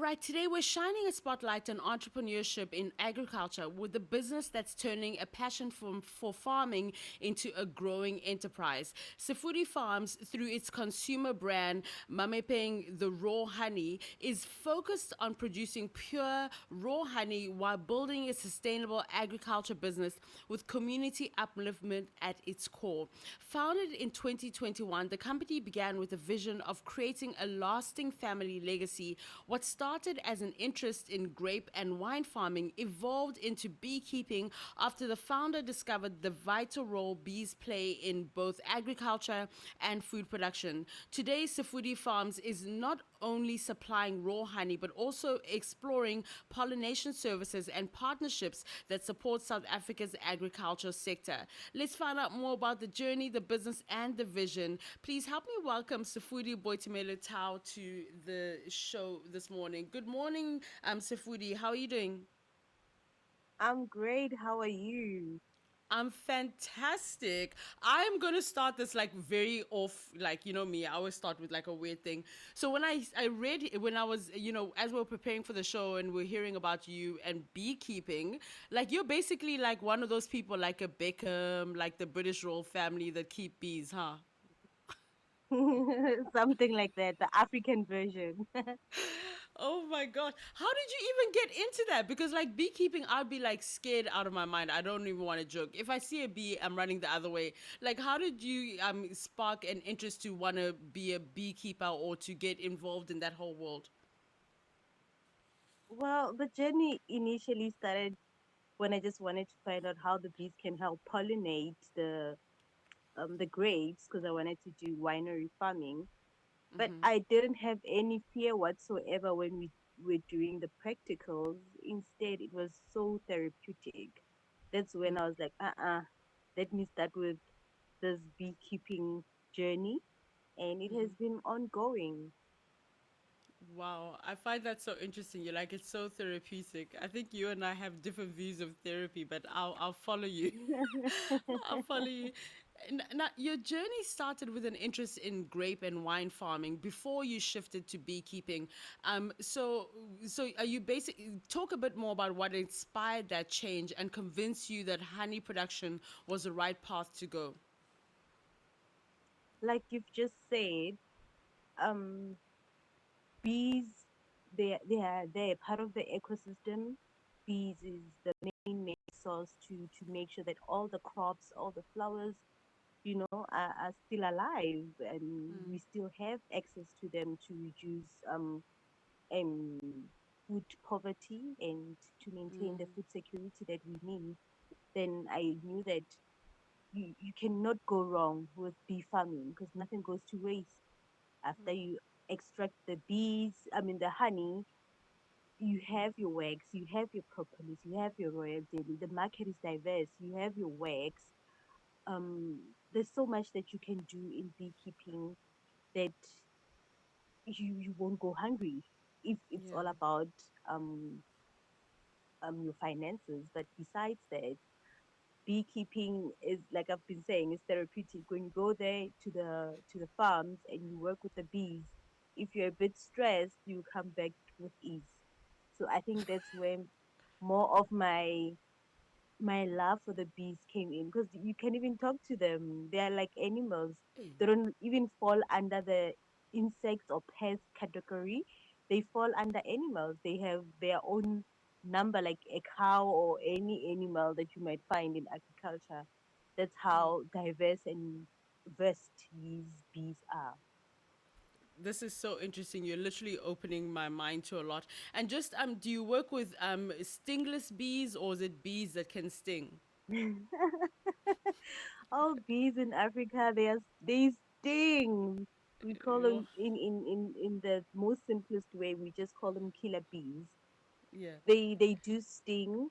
right, today we're shining a spotlight on entrepreneurship in agriculture with a business that's turning a passion for farming into a growing enterprise. Sefudi Farms, through its consumer brand Mamepeng The Raw Honey, is focused on producing pure raw honey while building a sustainable agriculture business with community upliftment at its core. Founded in 2021, the company began with a vision of creating a lasting family legacy. What started as an interest in grape and wine farming evolved into beekeeping after the founder discovered the vital role bees play in both agriculture and food production. Today, Sefudi Farms is not only supplying raw honey but also exploring pollination services and partnerships that support South Africa's agriculture sector. Let's find out more about the journey, the business, and the vision. Please help me welcome Sefudi Boitumelo Tau to the show this morning. Good morning, Sefudi. How are you doing? I'm great. How are you? I'm fantastic. I'm gonna start this like very off, like you know me. I always start with like a weird thing. So when I read when I was as we were preparing for the show and we're hearing about you and beekeeping, like you're basically like one of those people like a Beckham, like the British royal family that keep bees, huh? Something like that, the African version. Oh my god. How did you even get into that? Because like beekeeping, I'd be like scared out of my mind. I don't even want to joke. If I see a bee, I'm running the other way. Like how did you spark an interest to want to be a beekeeper or to get involved in that whole world? Well, the journey initially started when I just wanted to find out how the bees can help pollinate the grapes because I wanted to do winery farming. But I didn't have any fear whatsoever when we were doing the practicals. Instead, it was so therapeutic. That's when I was like, let me start with this beekeeping journey, and it has been ongoing. Wow, I find that so interesting. You're like it's so therapeutic. I think you and I have different views of therapy, but I'll follow you. I'll follow you. Now, your journey started with an interest in grape and wine farming before you shifted to beekeeping. So are you basically talk a bit more about what inspired that change and convinced you that honey production was the right path to go? Like you've just said, um, bees they're part of the ecosystem. Bees is the main source to make sure that all the crops, all the flowers, are still alive, and we still have access to them to reduce um food poverty and to maintain the food security that we need. Then I knew that you cannot go wrong with bee farming because nothing goes to waste. After you extract the bees, I mean the honey, you have your wax, you have your propolis, you have your royal jelly. The market is diverse. You have your wax. There's so much that you can do in beekeeping that you won't go hungry if it's Yeah. all about um your finances. But besides that, beekeeping is, like I've been saying, is therapeutic. When you go there to the farms and you work with the bees, if you're a bit stressed, you come back with ease. So I think that's where more of my love for the bees came in, because you can even talk to them. They are like animals. Hey. They don't even fall under the insects or pest category. They fall under animals. They have their own number, like a cow or any animal that you might find in agriculture. That's how diverse and versed these bees are. This is so interesting. You're literally opening my mind to a lot. And just do you work with stingless bees or is it bees that can sting? All bees in Africa, they sting. We call Well, them in the most simplest way. We just call them killer bees. yeah. They do sting.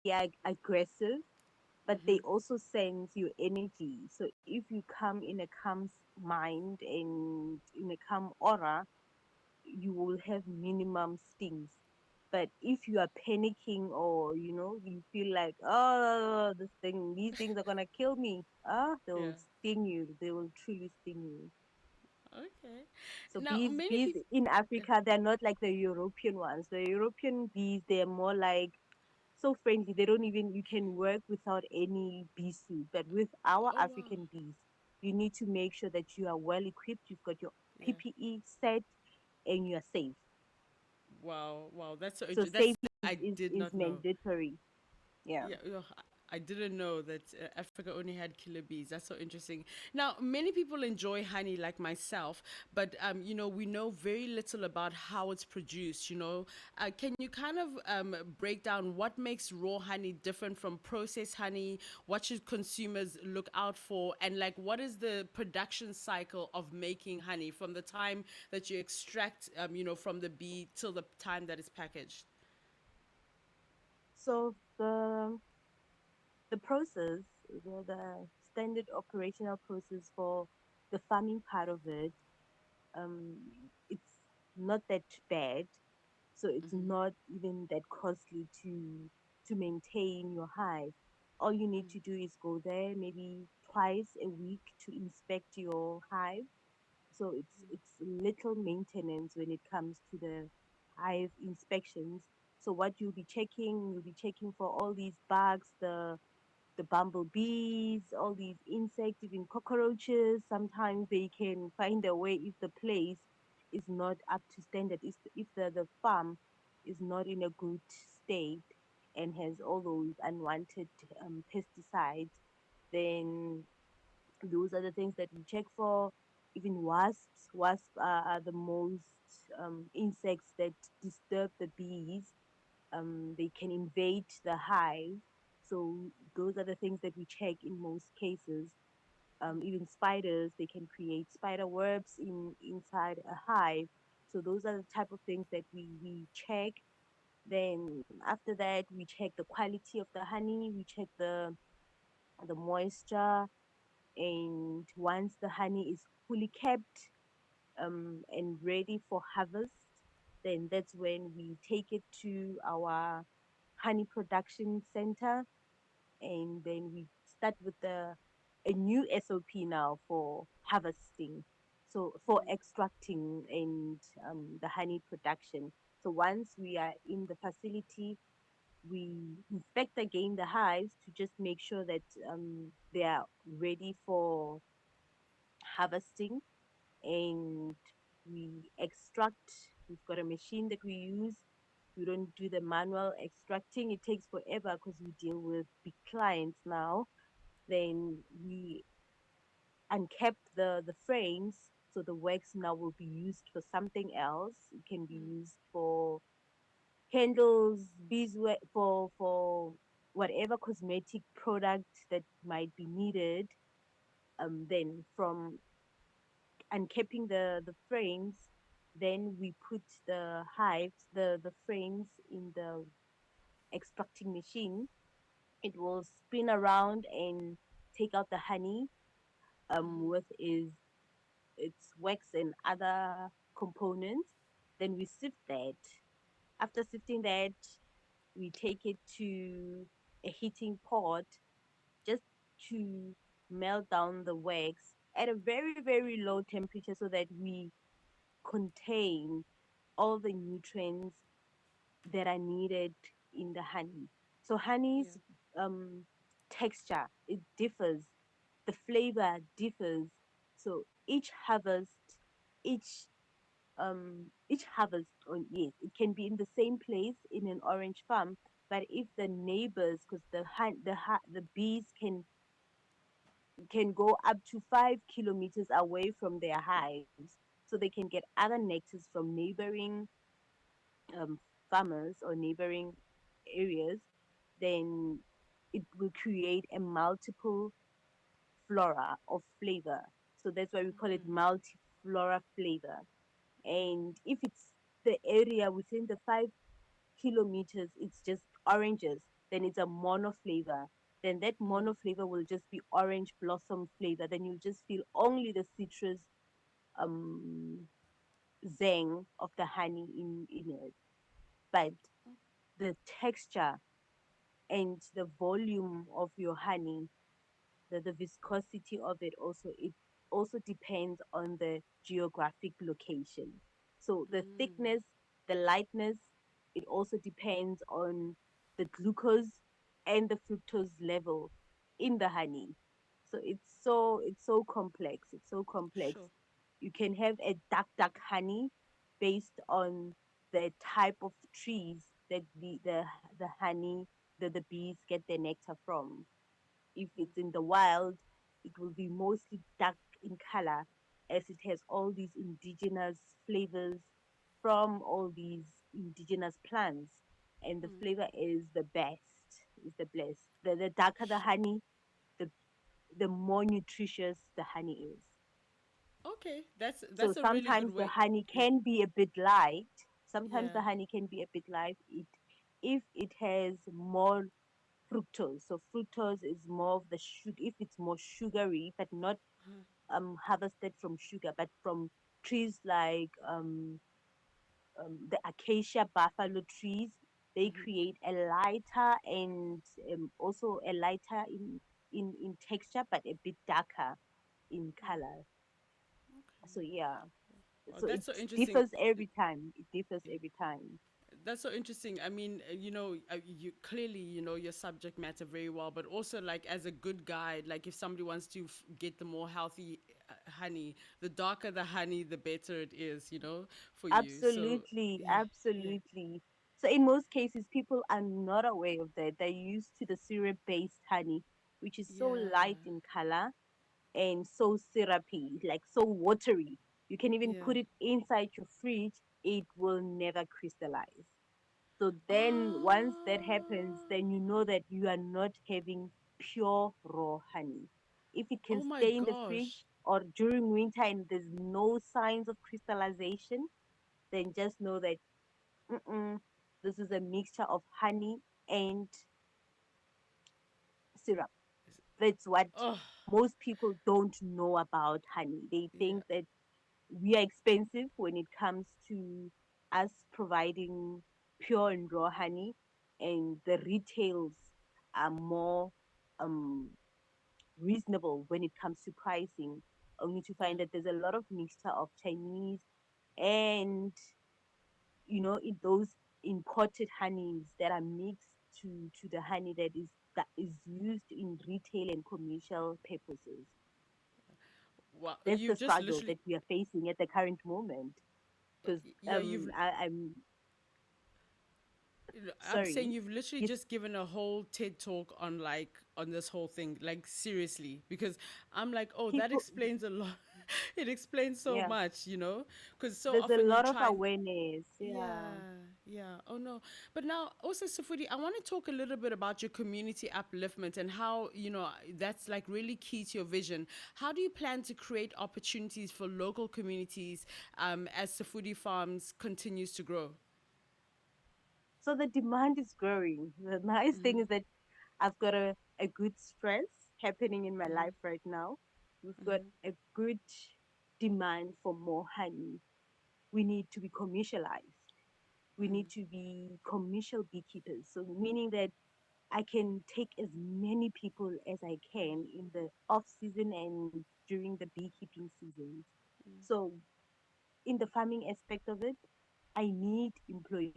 They are aggressive, but they also sense your energy. So if you come in a calm mind and in a calm aura, you will have minimum stings. But if you are panicking, or you feel like, oh, these things are gonna kill me, they will Yeah. sting you. They will truly sting you. Okay. So Now, many bees people. in Africa, they're not like the European ones. The European bees, they're more like so friendly. They don't even, you can work without any bee suit. But with our Oh wow. African bees, you need to make sure that you are well equipped, you've got your Yeah. PPE set, and you are safe. Wow. Wow. That's so So interesting. That's safety I did is not know. mandatory. Yeah. Yeah, I didn't know that Africa only had killer bees. That's so interesting. Now, many people enjoy honey, like myself, but we know very little about how it's produced. Can you kind of break down what makes raw honey different from processed honey? What should consumers look out for, and like what is the production cycle of making honey from the time that you extract, from the bee till the time that it's packaged? So the process, the standard operational process for the farming part of it, um, it's not that bad. So it's not even that costly to maintain your hive. All you need to do is go there maybe twice a week to inspect your hive. So it's little maintenance when it comes to the hive inspections. So what you'll be checking for all these bugs, the bumblebees, all these insects, even cockroaches. Sometimes they can find a way if the place is not up to standard, if the farm is not in a good state and has all those unwanted pesticides, then those are the things that we check for. Even wasps. Wasps are the most insects that disturb the bees. They can invade the hive. So those are the things that we check in most cases. Even spiders, they can create spider webs inside a hive. So those are the type of things that we check. Then after that, we check the quality of the honey. We check the moisture, and once the honey is fully kept and ready for harvest, then that's when we take it to our honey production center, and then we start with a new SOP now for harvesting. So for extracting and the honey production. So once we are in the facility, we inspect again the hives to just make sure that they are ready for harvesting, and we extract. We've got a machine that we use. We don't do the manual extracting. It takes forever because we deal with big clients now. Then we uncap the frames. So the wax now will be used for something else. It can be used for candles, beeswax, for whatever cosmetic product that might be needed. Then from uncapping the frames, then we put the hives, the frames in the extracting machine. It will spin around and take out the honey with its wax and other components. Then we sift that. After sifting that, we take it to a heating pot just to melt down the wax at a very, very low temperature so that we contain all the nutrients that are needed in the honey. So honey's Yeah. um, texture, it differs, the flavor differs. So each harvest on, yes, it can be in the same place in an orange farm, but if the neighbors, because the bees can go up to 5 kilometers away from their hives, so they can get other nectars from neighboring um, farmers or neighboring areas, then it will create a multiple flora of flavor. So that's why we call it multiflora flavor. And if it's the area within the 5 kilometers, it's just oranges, then it's a mono flavor. Then that mono flavor will just be orange blossom flavor. Then you'll just feel only the citrus um, zang of the honey in it. But the texture and the volume of your honey, the viscosity of it also, it also depends on the geographic location. So the thickness, the lightness, it also depends on the glucose and the fructose level in the honey. So it's so complex. It's so complex. Sure. You can have a dark honey based on the type of trees that the honey the bees get their nectar from. If it's in the wild, it will be mostly dark in color, as it has all these indigenous flavors from all these indigenous plants, and the flavor is the best. Is the best. The darker the Sure. honey, the the more nutritious the honey is. Okay, So that's a really good sometimes the way. honey Yeah. can be a bit light. Sometimes Yeah. the honey can be a bit light. If it has more fructose. So fructose is more of the sugar. If it's more sugary, but not harvested from sugar, but from trees like the acacia buffalo trees, they create a lighter and also a lighter in texture, but a bit darker in color. So yeah, Oh, so it that's so interesting. differs every time. It differs every time. That's so interesting. I mean, you clearly your subject matter very well, but also like as a good guide, like if somebody wants to get the more healthy honey, the darker the honey, the better it is, for you. So Absolutely, yeah, yeah, absolutely. So in most cases, people are not aware of that. They're used to the syrup-based honey, which is so yeah, light in color and so syrupy, like so watery. You can even yeah. put it inside your fridge, it will never crystallize. So then once that happens, Ah, then you know that you are not having pure raw honey. If it can oh my stay in the fridge gosh. or during winter and there's no signs of crystallization, then just know that mm-mm, this is a mixture of honey and syrup. That's what Oh, most people don't know about honey. They yeah. think that we are expensive when it comes to us providing pure and raw honey, and the retails are more um, reasonable when it comes to pricing, only to Yeah. find that there's a lot of mixture of Chinese and in those imported honeys that are mixed to the honey that is used in retail and commercial purposes. Wow. That's the You've just struggle literally, that we are facing at the current moment. Because yeah, you've I'm I'm saying sorry. you've literally Yes, just given a whole TED talk on on this whole thing, like seriously, because I'm like, oh, that people. explains a lot. It explains so Yeah, much, because so there's a often you lot of try and awareness. Yeah. yeah, yeah. Oh no. But now also Sefudi, I want to talk a little bit about your community upliftment and how, that's like really key to your vision. How do you plan to create opportunities for local communities as Sefudi Farms continues to grow? So the demand is growing. The nice thing is that I've got a good stress happening in my life right now. We've got a good demand for more honey. We need to be commercialized. We need to be commercial beekeepers. So meaning that I can take as many people as I can in the off season and during the beekeeping seasons. So in the farming aspect of it, I need employees,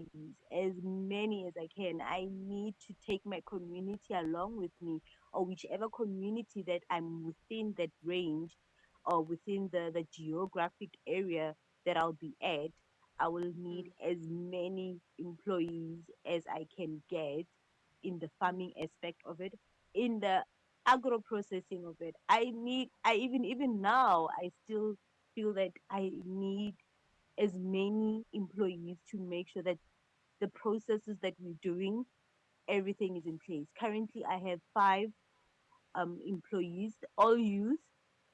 as many as I can. I need to take my community along with me, or whichever community that I'm within that range or within the geographic area that I'll be at. I will need as many employees as I can get in the farming aspect of it, in the agro processing of it. I even now, I still feel that I need as many employees to make sure that the processes that we're doing, everything is in place. Currently, I have five employees, all youth.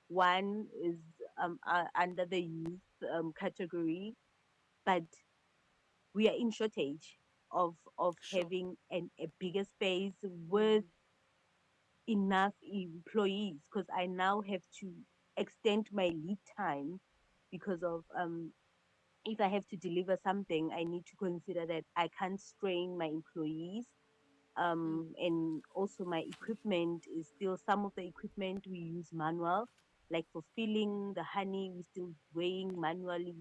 One is under the youth category, but we are in shortage of Sure. having a bigger space with enough employees, because I now have to extend my lead time because of if I have to deliver something, I need to consider that I can't strain my employees. And also my equipment is still, some of the equipment we use manual. like for filling the honey, we're still weighing manually.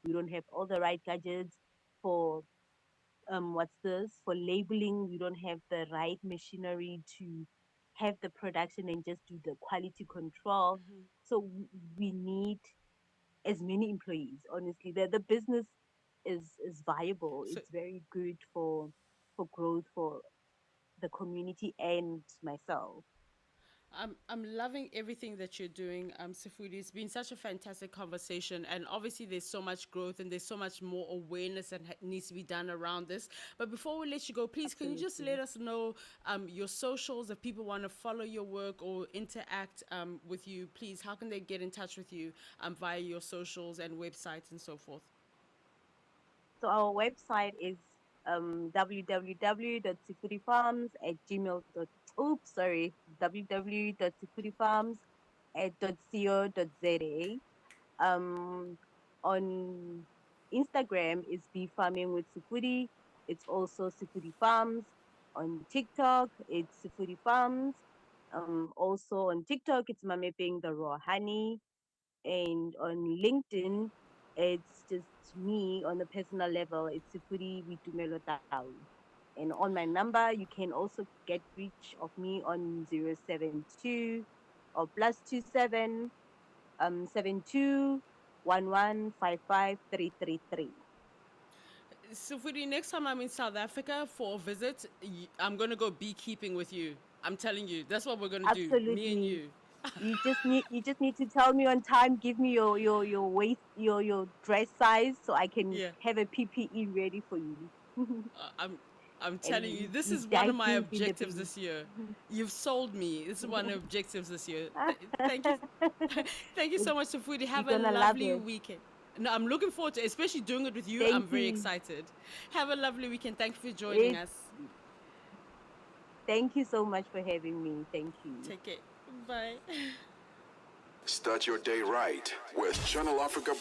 We don't have all the right gadgets for what's this for labeling. We don't have the right machinery to have the production and just do the quality control. So we need as many employees. Honestly, the business is viable. So It's very good for growth for the community and myself. I'm loving everything that you're doing, Sefudi. It's been such a fantastic conversation, and obviously there's so much growth and there's so much more awareness that needs to be done around this. But before we let you go, please can you just Absolutely. let us know your socials if people want to follow your work or interact with you? Please, how can they get in touch with you via your socials and websites and so forth? So our website is www.sefudifarms at gmail. Oops, sorry, www.sefudifarms at .co.za. Um, on Instagram is Bee Farming with Sefudi. It's also Sefudi Farms. On TikTok, it's Sefudi Farms. Also on TikTok, it's Mamepeng The Raw Honey. And on LinkedIn, it's just me on a personal level. It's Sefudi Boitumelo Tau. And on my number, you can also get reach of me on 072 or +27 72115533. So for the next time I'm in South Africa for a visit, I'm gonna go beekeeping with you. I'm telling you, that's what we're gonna do, me and Absolutely. you. You just need to tell me on time, give me your waist, your dress size so I can Yeah, have a PPE ready for you. I'm And telling you, this we is one of dive my deep in the objectives bees. this year. You've sold me. This is one of the objectives this year. Thank you, thank you so much, Sefudi. You're Have a gonna love lovely it. weekend. No, I'm looking forward to, especially doing it with you. Thank I'm very you. excited. Have a lovely weekend. Thank you for joining It's us. Thank you so much for having me. Thank you. Take care. Bye. Start your day right with Channel Africa.